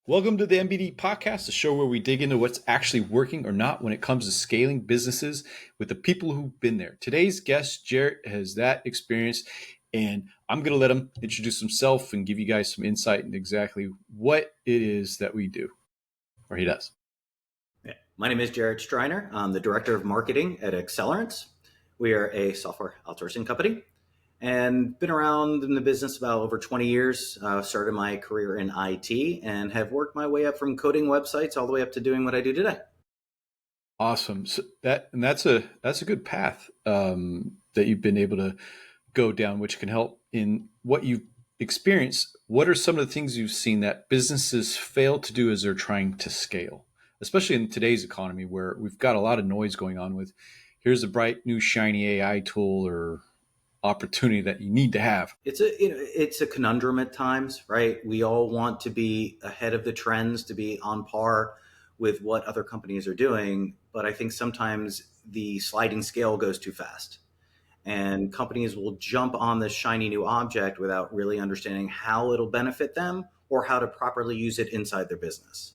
Welcome to the MBD podcast, the show where we dig into what's actually working or not when it comes to scaling businesses with the people who've been there. Today's guest, Jarret, has that experience, and I'm going to let him introduce himself and give you guys some insight into exactly what it is that we do, or he does. Yeah. My name is Jarret Streiner. I'm the Director of Marketing at Accelerance. We are a software outsourcing company and been around in the business about over 20 years. Started my career in IT and have worked my way up from coding websites all the way up to doing what I do today. Awesome. So that's a good path that you've been able to go down, which can help in what you've experienced. What are some of the things you've seen that businesses fail to do as they're trying to scale, especially in today's economy where we've got a lot of noise going on with here's a bright new shiny AI tool or opportunity that you need to have? It's a conundrum at times, right? We all want to be ahead of the trends, to be on par with what other companies are doing. But I think sometimes the sliding scale goes too fast. And companies will jump on this shiny new object without really understanding how it'll benefit them or how to properly use it inside their business.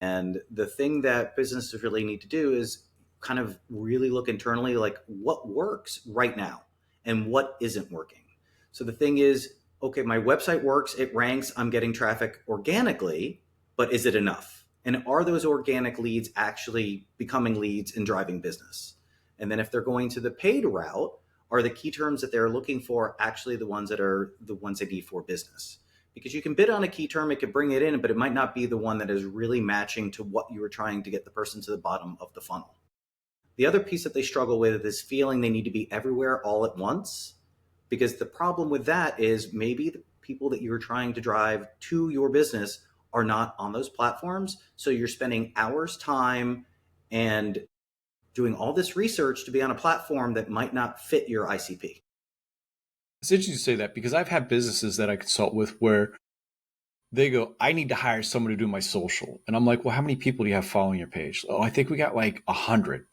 And the thing that businesses really need to do is kind of really look internally, like what works right now and what isn't working. So the thing is, okay, my website works, it ranks, I'm getting traffic organically, but is it enough? And are those organic leads actually becoming leads and driving business? And then if they're going to the paid route, are the key terms that they're looking for actually the ones that are the ones they need for business? Because you can bid on a key term, it could bring it in, but it might not be the one that is really matching to what you were trying to get the person to the bottom of the funnel. The other piece that they struggle with is feeling they need to be everywhere all at once, because the problem with that is maybe the people that you're trying to drive to your business are not on those platforms. So you're spending hours, time, and doing all this research to be on a platform that might not fit your ICP. It's interesting to say that because I've had businesses that I consult with where they go, I need to hire someone to do my social. And I'm like, well, how many people do you have following your page? Oh, I think we got like 100.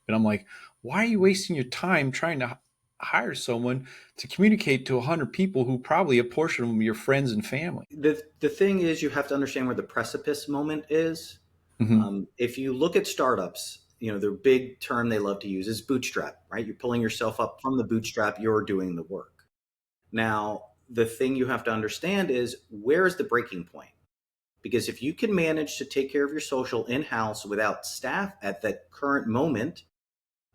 And I'm like, why are you wasting your time trying to hire someone to communicate to 100 people who probably a portion of them are your friends and family? The thing is, you have to understand where the precipice moment is. Mm-hmm. If you look at startups, their big term they love to use is bootstrap, right? You're pulling yourself up from the bootstrap, you're doing the work. Now, the thing you have to understand is where is the breaking point? Because if you can manage to take care of your social in-house without staff at that current moment,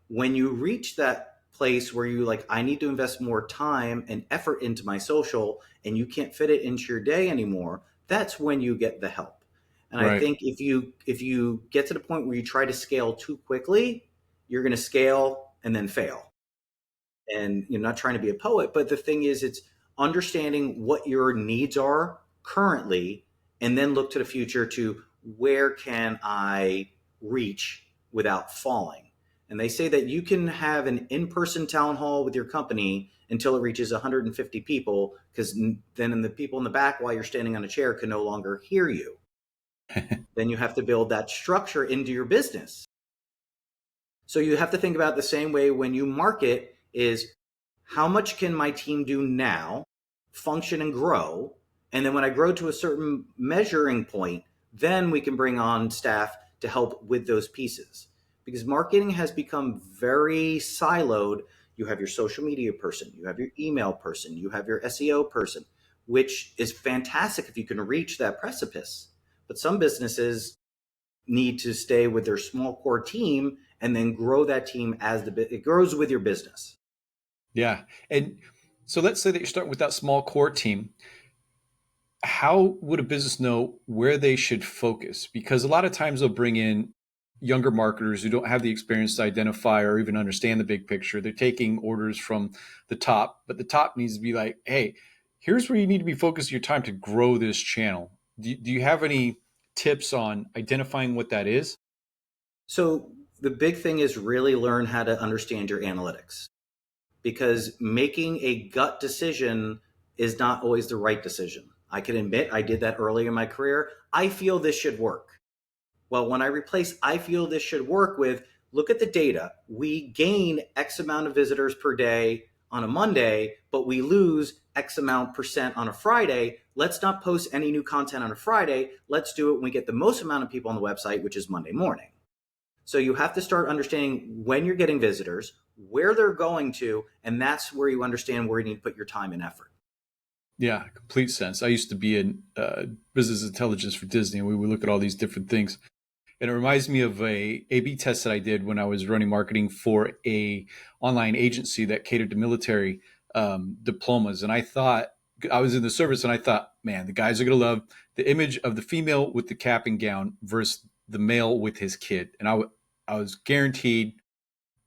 when you reach that place where you like, I need to invest more time and effort into my social and you can't fit it into your day anymore, that's when you get the help. And I Right. think if you get to the point where you try to scale too quickly, you're going to scale and then fail. And you're not trying to be a poet, but the thing is, it's understanding what your needs are currently and then look to the future to where can I reach without falling. And they say that you can have an in-person town hall with your company until it reaches 150 people, because then the people in the back while you're standing on a chair can no longer hear you. Then you have to build that structure into your business. So you have to think about it the same way when you market is how much can my team do now, function and grow? And then when I grow to a certain measuring point, then we can bring on staff to help with those pieces. Because marketing has become very siloed. You have your social media person, you have your email person, you have your SEO person, which is fantastic if you can reach that precipice. But some businesses need to stay with their small core team and then grow that team as it grows with your business. Yeah. And so let's say that you start with that small core team. How would a business know where they should focus? Because a lot of times they'll bring in younger marketers who don't have the experience to identify or even understand the big picture. They're taking orders from the top, but the top needs to be like, hey, here's where you need to be focusing your time to grow this channel. Do you have any tips on identifying what that is? So the big thing is really learn how to understand your analytics, because making a gut decision is not always the right decision. I can admit I did that early in my career. I feel this should work. Well, when I replace I feel this should work with look at the data, we gain X amount of visitors per day on a Monday, but we lose X amount percent on a Friday. Let's not post any new content on a Friday. Let's do it when we get the most amount of people on the website, which is Monday morning. So you have to start understanding when you're getting visitors, where they're going to, and that's where you understand where you need to put your time and effort. Yeah, complete sense. I used to be in business intelligence for Disney, and we would look at all these different things. And it reminds me of a A/B test that I did when I was running marketing for a online agency that catered to military diplomas. And I thought, I was in the service, and I thought, man, the guys are going to love the image of the female with the cap and gown versus the male with his kid. And I was guaranteed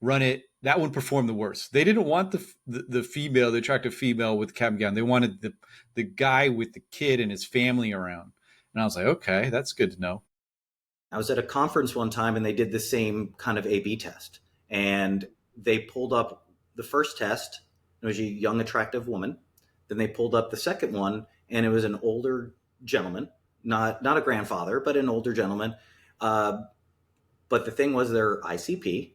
run it. That one performed the worst. They didn't want the female, the attractive female with the cap and gown. They wanted the guy with the kid and his family around. And I was like, okay, that's good to know. I was at a conference one time and they did the same kind of A/B test. And they pulled up the first test. It was a young, attractive woman. Then they pulled up the second one, and it was an older gentleman, not a grandfather, but an older gentleman. But the thing was, their ICP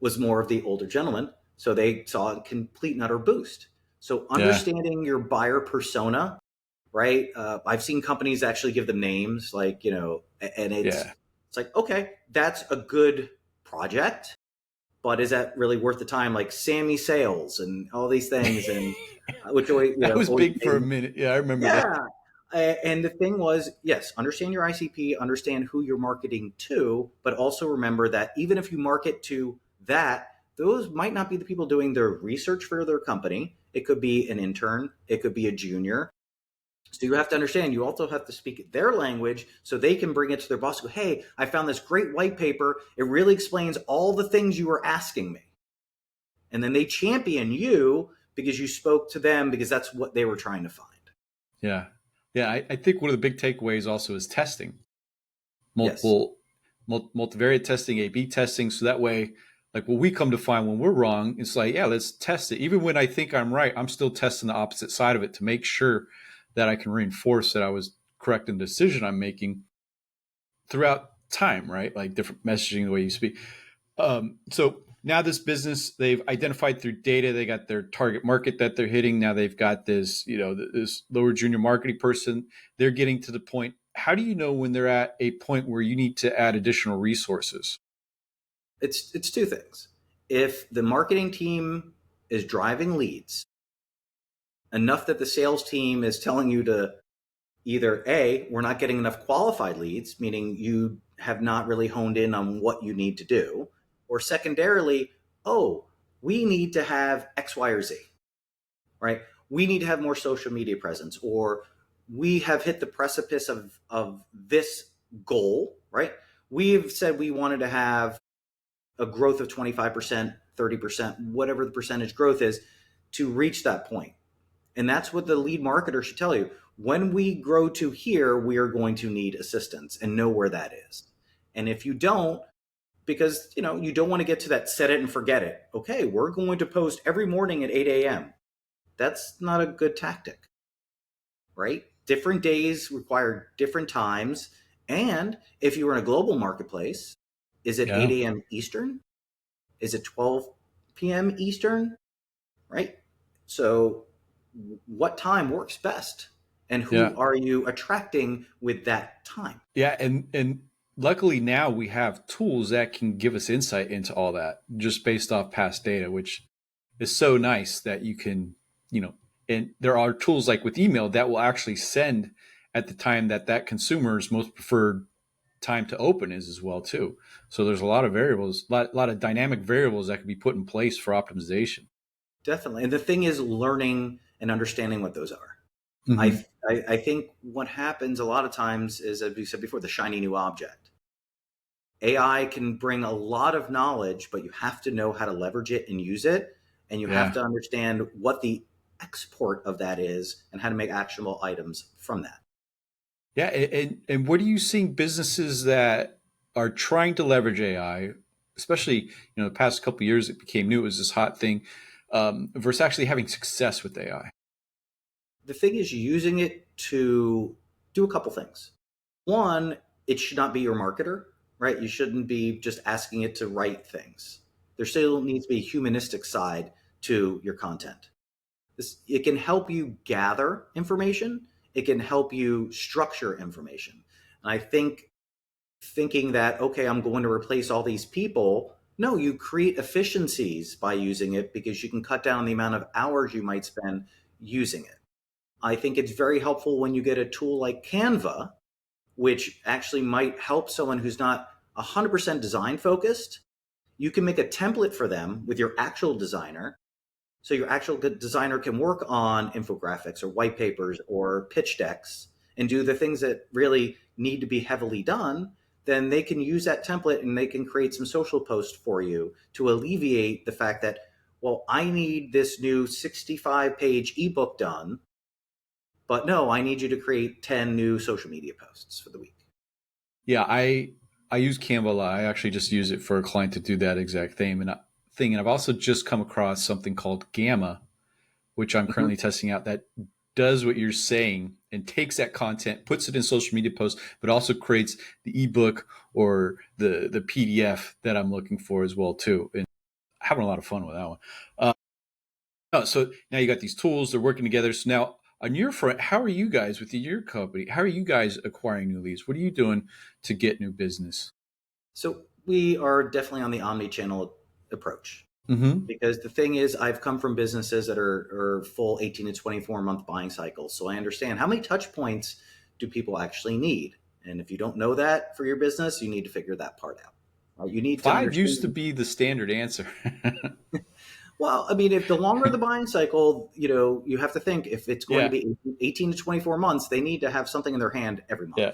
was more of the older gentleman. So they saw a complete and utter boost. So understanding your buyer persona, right? I've seen companies actually give them names, like, and it's like, okay, that's a good project, but is that really worth the time? Like Sammy Sales and all these things, and which that was big for a minute. Yeah, I remember that. And the thing was, yes, understand your ICP, understand who you're marketing to, but also remember that even if you market to that, those might not be the people doing their research for their company. It could be an intern, it could be a junior. So you have to understand, you also have to speak their language so they can bring it to their boss. Go, hey, I found this great white paper. It really explains all the things you were asking me. And then they champion you because you spoke to them, because that's what they were trying to find. Yeah. Yeah. I think one of the big takeaways also is testing. Multivariate testing, A/B testing. So that way, like what we come to find when we're wrong, it's like, yeah, let's test it. Even when I think I'm right, I'm still testing the opposite side of it to make sure that I can reinforce that I was correct in the decision I'm making throughout time, right? Like different messaging, the way you speak. So now this business, they've identified through data, they got their target market that they're hitting. Now they've got this, this lower junior marketing person. They're getting to the point. How do you know when they're at a point where you need to add additional resources? It's two things. If the marketing team is driving leads enough that the sales team is telling you to either A, we're not getting enough qualified leads, meaning you have not really honed in on what you need to do, or secondarily, oh, we need to have X, Y, or Z, right? We need to have more social media presence, or we have hit the precipice of this goal, right? We've said we wanted to have a growth of 25%, 30%, whatever the percentage growth is, to reach that point. And that's what the lead marketer should tell you. When we grow to here, we are going to need assistance, and know where that is. And if you don't, because you don't want to get to that set it and forget it. Okay, we're going to post every morning at 8 a.m. That's not a good tactic, right? Different days require different times. And if you were in a global marketplace, is it 8 a.m. Eastern? Is it 12 p.m. Eastern? Right? So what time works best? And who are you attracting with that time? Yeah. And luckily now we have tools that can give us insight into all that just based off past data, which is so nice that you can, and there are tools like with email that will actually send at the time that consumer's most preferred time to open is as well too. So there's a lot of variables, a lot of dynamic variables that can be put in place for optimization. Definitely. And the thing is learning and understanding what those are. Mm-hmm. I think what happens a lot of times is, as we said before, the shiny new object. AI can bring a lot of knowledge, but you have to know how to leverage it and use it. And you have to understand what the export of that is and how to make actionable items from that. Yeah. And what are you seeing businesses that are trying to leverage AI, especially, the past couple of years, it became new. It was this hot thing, versus actually having success with AI? The thing is using it to do a couple things. One, it should not be your marketer, right? You shouldn't be just asking it to write things. There still needs to be a humanistic side to your content. It can help you gather information. It can help you structure information. And I think thinking that, okay, I'm going to replace all these people. No, you create efficiencies by using it because you can cut down the amount of hours you might spend using it. I think it's very helpful when you get a tool like Canva, which actually might help someone who's not 100% design focused. You can make a template for them with your actual designer. So your actual designer can work on infographics or white papers or pitch decks and do the things that really need to be heavily done. Then they can use that template and they can create some social posts for you to alleviate the fact that, well, I need this new 65-page ebook done, but no, I need you to create 10 new social media posts for the week. Yeah, I use Canva a lot. I actually just use it for a client to do that exact thing. And I've also just come across something called Gamma, which I'm Mhm. currently testing out, that does what you're saying and takes that content, puts it in social media posts, but also creates the ebook or the PDF that I'm looking for as well too. And having a lot of fun with that one. So now you got these tools, they're working together. So now on your front, how are you guys with your company? How are you guys acquiring new leads? What are you doing to get new business? So we are definitely on the omni-channel approach. Mm-hmm. Because the thing is, I've come from businesses that are full 18 to 24-month buying cycles. So I understand how many touch points do people actually need. And if you don't know that for your business, you need to figure that part out. You need to 5 used to understand. be the standard answer. Well, I mean, if the longer the buying cycle, you have to think if it's going to Yeah, be 18 to 24 months, they need to have something in their hand every month, yeah.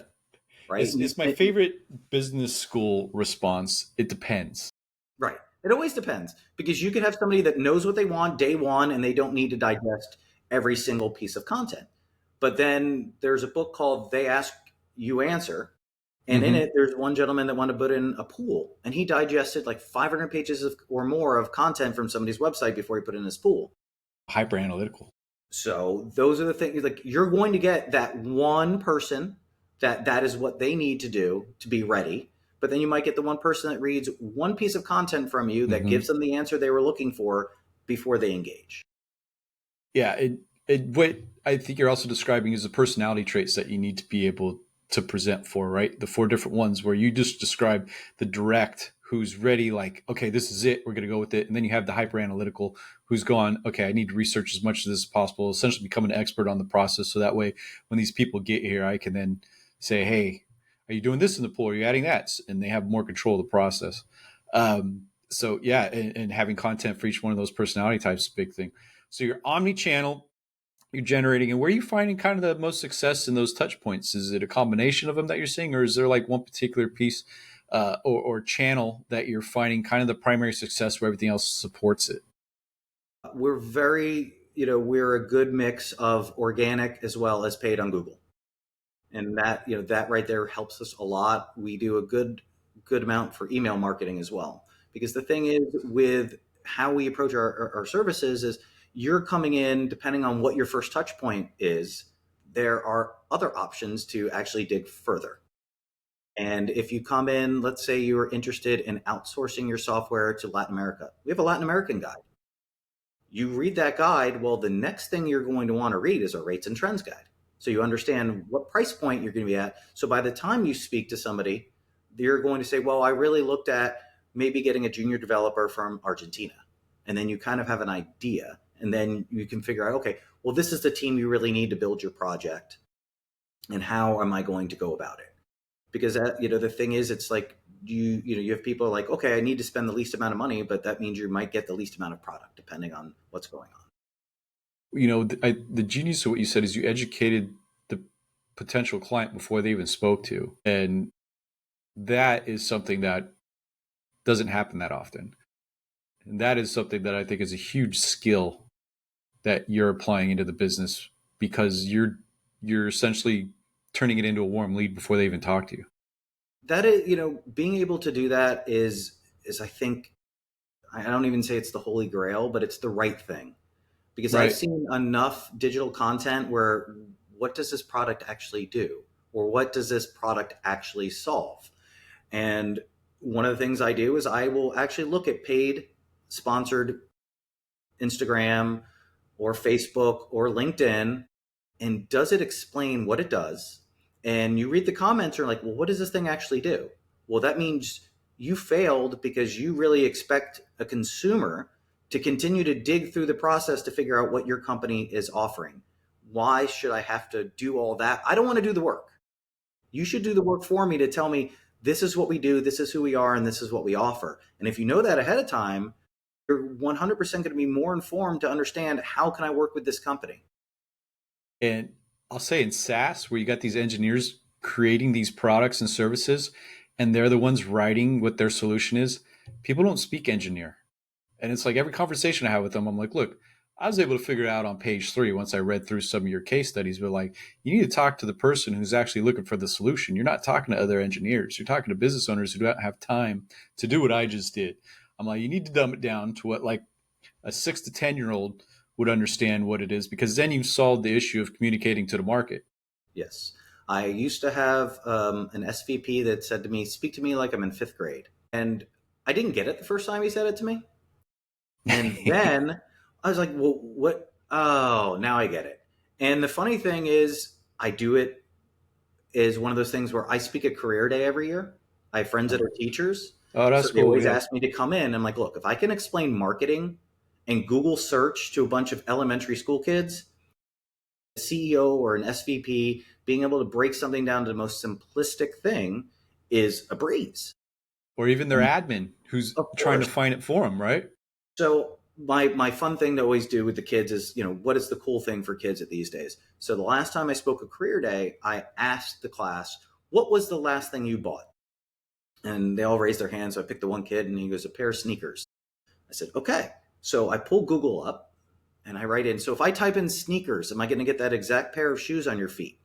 right? It's my favorite business school response. It depends. Right. It always depends because you can have somebody that knows what they want day one and they don't need to digest every single piece of content. But then there's a book called They Ask, You Answer. And in Mm-hmm. it, there's one gentleman that wanted to put in a pool and he digested like 500 pages or more of content from somebody's website before he put in his pool. Hyper analytical. So those are the things like you're going to get that one person that is what they need to do to be ready. But then you might get the one person that reads one piece of content from you that Mm-hmm. gives them the answer they were looking for before they engage. Yeah, what I think you're also describing is the personality traits that you need to be able to present for, right? The 4 different ones where you just describe the direct who's ready, like, okay, this is it, we're going to go with it. And then you have the hyper analytical who's gone, okay, I need to research as much of this as possible, essentially become an expert on the process. So that way, when these people get here, I can then say, hey, are you doing this in the pool? Are you adding that? And they have more control of the process. So yeah, and having content for each one of those personality types is a big thing. So you're omni-channel, you're generating, and where are you finding kind of the most success in those touch points? Is it a combination of them that you're seeing, or is there like one particular piece or channel that you're finding kind of the primary success where everything else supports it? We're we're a good mix of organic as well as paid on Google. And that right there helps us a lot. We do a good amount for email marketing as well. Because the thing is with how we approach our services is you're coming in depending on what your first touch point is, there are other options to actually dig further. And if you come in, let's say you're interested in outsourcing your software to Latin America, we have a Latin American guide. You read that guide, well, the next thing you're going to want to read is a rates and trends guide. So you understand what price point you're going to be at. So by the time you speak to somebody, you're going to say, well, I really looked at maybe getting a junior developer from Argentina. And then you kind of have an idea. And then you can figure out, okay, well, this is the team you really need to build your project. And how am I going to go about it? Because the thing is, it's like you have people like, okay, I need to spend the least amount of money, but that means you might get the least amount of product depending on what's going on. The genius of what you said is you educated the potential client before they even spoke to you, and that is something that doesn't happen that often. And that is something that I think is a huge skill that you're applying into the business because you're essentially turning it into a warm lead before they even talk to you. That is, being able to do that is I think, I don't even say it's the holy grail, but it's the right thing. Because I've Right. seen enough digital content where what does this product actually do? Or what does this product actually solve? And one of the things I do is I will actually look at paid sponsored Instagram or Facebook or LinkedIn, and does it explain what it does? And you read the comments, and you're like, well, what does this thing actually do? Well, that means you failed because you really expect a consumer to continue to dig through the process to figure out what your company is offering. Why should I have to do all that? I don't want to do the work. You should do the work for me to tell me this is what we do, this is who we are, and this is what we offer. And if you know that ahead of time, you're 100% going to be more informed to understand how can I work with this company. And I'll say in SaaS, where you got these engineers creating these products and services, and they're the ones writing what their solution is, people don't speak engineer. And it's like every conversation I have with them, I'm like, look, I was able to figure it out on page 3 once I read through some of your case studies, but like, you need to talk to the person who's actually looking for the solution. You're not talking to other engineers. You're talking to business owners who don't have time to do what I just did. I'm like, you need to dumb it down to what like a 6 to 10-year-old would understand what it is, because then you solve the issue of communicating to the market. Yes. I used to have an SVP that said to me, speak to me like I'm in 5th grade. And I didn't get it the first time he said it to me. And then I was like, well, what? Oh, now I get it. And the funny thing is, I do it is one of those things where I speak at career day every year. I have friends that are teachers. Oh, that's so they cool. always Yeah. ask me to come in. I'm like, look, if I can explain marketing and Google search to a bunch of elementary school kids, a CEO or an SVP being able to break something down to the most simplistic thing is a breeze. Or even their admin who's trying to find it for them, right? So my fun thing to always do with the kids is, what is the cool thing for kids at these days? So the last time I spoke at Career Day, I asked the class, what was the last thing you bought? And they all raised their hands. So I picked the one kid and he goes, a pair of sneakers. I said, okay. So I pull Google up and I write in, so if I type in sneakers, am I going to get that exact pair of shoes on your feet?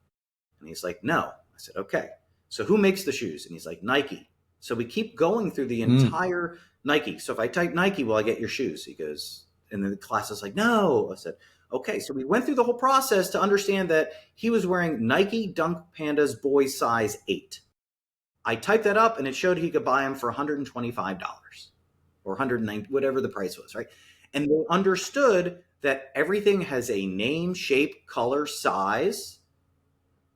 And he's like, no. I said, okay. So who makes the shoes? And he's like, Nike. So we keep going through the entire Nike. So if I type Nike, will I get your shoes? He goes, and then the class is like, no. I said, okay. So we went through the whole process to understand that he was wearing Nike Dunk Pandas boy size 8. I typed that up and it showed he could buy them for $125 or $190, whatever the price was, right? And they understood that everything has a name, shape, color, size.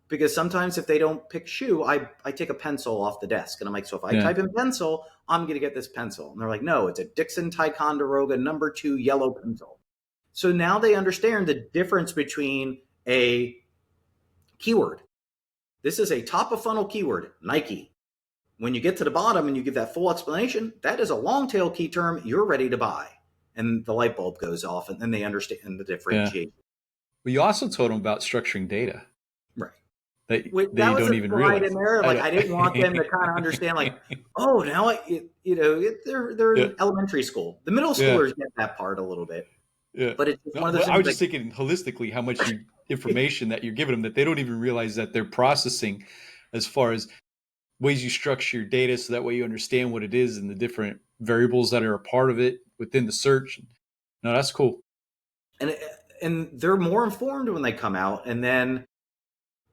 Because sometimes if they don't pick shoe, I take a pencil off the desk. And I'm like, so if I type in pencil, I'm going to get this pencil. And they're like, no, it's a Dixon Ticonderoga number 2 yellow pencil. So now they understand the difference between a keyword. This is a top of funnel keyword, Nike. When you get to the bottom and you give that full explanation, that is a long tail key term you're ready to buy. And the light bulb goes off and then they understand the differentiation. Yeah. But you also told them about structuring data. Right. That you don't even realize. In there, like I didn't want them to kind of understand, like, oh, now they're in elementary school. The middle schoolers get that part a little bit. Yeah. But it's one of those things. I was just thinking holistically how much information that you're giving them that they don't even realize that they're processing, as far as ways you structure your data, so that way you understand what it is and the different variables that are a part of it within the search. No, that's cool. And they're more informed when they come out, and then.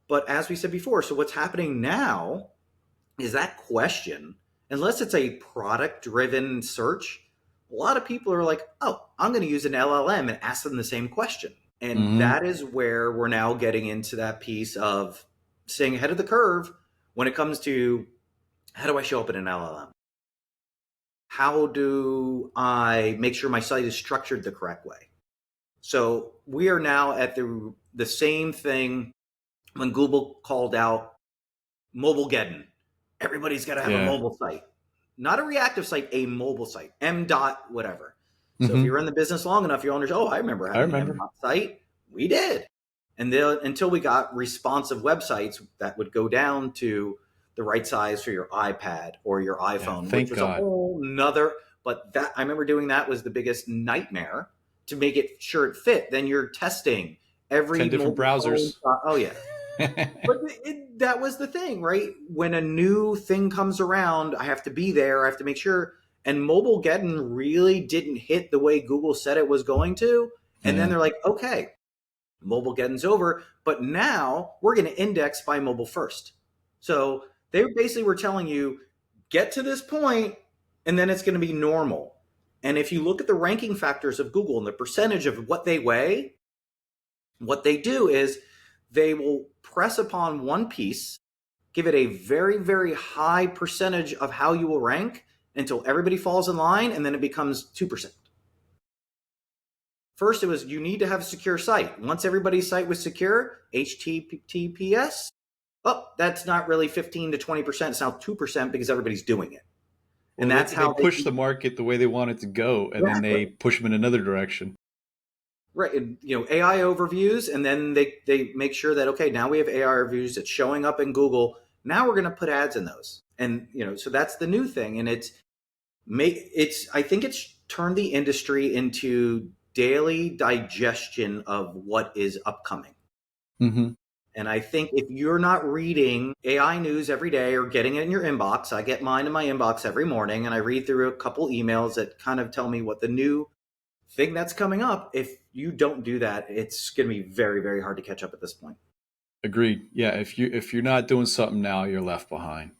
But as we said before, so what's happening now is that question, unless it's a product-driven search, a lot of people are like, oh, I'm going to use an LLM and ask them the same question. And that is where we're now getting into that piece of staying ahead of the curve when it comes to how do I show up in an LLM? How do I make sure my site is structured the correct way? So we are now at the same thing. When Google called out Mobilegeddon, everybody's got to have a mobile site, not a reactive site, a mobile site, M. whatever. So if you're in the business long enough, you'll understand, I remember having an M. site. We did. And then until we got responsive websites that would go down to the right size for your iPad or your iPhone, which was a whole nother, but that I remember doing that was the biggest nightmare to make it sure it fit. Then you're testing every 10 different browsers. Oh yeah. But that was the thing, right? When a new thing comes around, I have to be there. I have to make sure. And Mobilegeddon really didn't hit the way Google said it was going to. And then they're like, okay, Mobilegeddon's over. But now we're going to index by mobile first. So they basically were telling you, get to this point, and then it's going to be normal. And if you look at the ranking factors of Google and the percentage of what they weigh, what they do is they will press upon one piece, give it a very, very high percentage of how you will rank until everybody falls in line, and then it becomes 2%. First, it was you need to have a secure site. Once everybody's site was secure, HTTPS, oh, that's not really 15 to 20%. It's now 2% because everybody's doing it. And Well, that's they how push the market the way they want it to go, and then they push them in another direction. Right. And, AI overviews, and then they make sure that, okay, now we have AI reviews that's showing up in Google. Now we're going to put ads in those. And, so that's the new thing. And I think it's turned the industry into daily digestion of what is upcoming. Mm-hmm. And I think if you're not reading AI news every day or getting it in your inbox, I get mine in my inbox every morning, and I read through a couple emails that kind of tell me what the new thing that's coming up. If you don't do that, it's going to be very, very hard to catch up at this point. Agreed. Yeah, if you're not doing something now, you're left behind.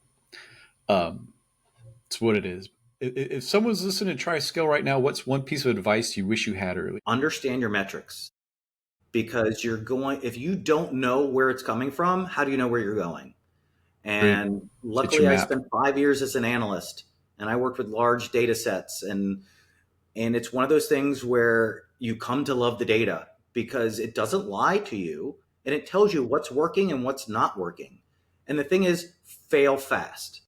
It's what it is. If someone's listening to try scale right now, what's one piece of advice you wish you had early? Understand your metrics, because if you don't know where it's coming from, how do you know where you're going? And luckily, I spent 5 years as an analyst, and I worked with large data sets, and it's one of those things where you come to love the data because it doesn't lie to you, and it tells you what's working and what's not working. And the thing is, fail fast.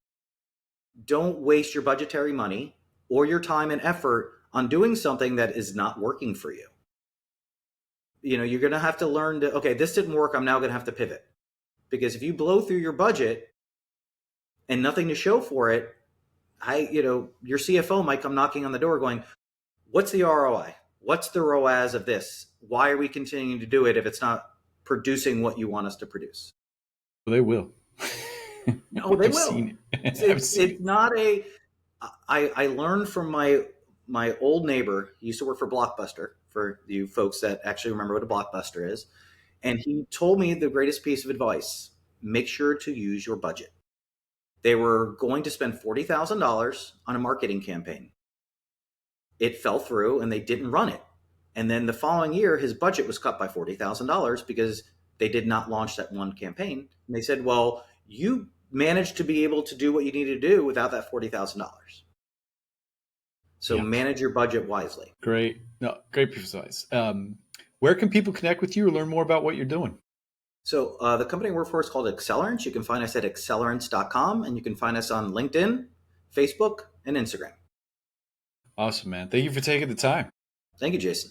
Don't waste your budgetary money or your time and effort on doing something that is not working for you. You're going to have to learn to, okay, this didn't work, I'm now going to have to pivot. Because if you blow through your budget and nothing to show for it, your CFO might come knocking on the door going, what's the ROI? What's the ROAS of this? Why are we continuing to do it if it's not producing what you want us to produce? Well, they will. No, they will. It's not I learned from my old neighbor. He used to work for Blockbuster, for you folks that actually remember what a Blockbuster is. And he told me the greatest piece of advice: make sure to use your budget. They were going to spend $40,000 on a marketing campaign. It fell through and they didn't run it. And then the following year, his budget was cut by $40,000 because they did not launch that one campaign. And they said, well, you managed to be able to do what you needed to do without that $40,000. So manage your budget wisely. Great. No, great piece of advice. Where can people connect with you or learn more about what you're doing? So the company I work for is called Accelerance. You can find us at accelerance.com, and you can find us on LinkedIn, Facebook, and Instagram. Awesome, man. Thank you for taking the time. Thank you, Jason.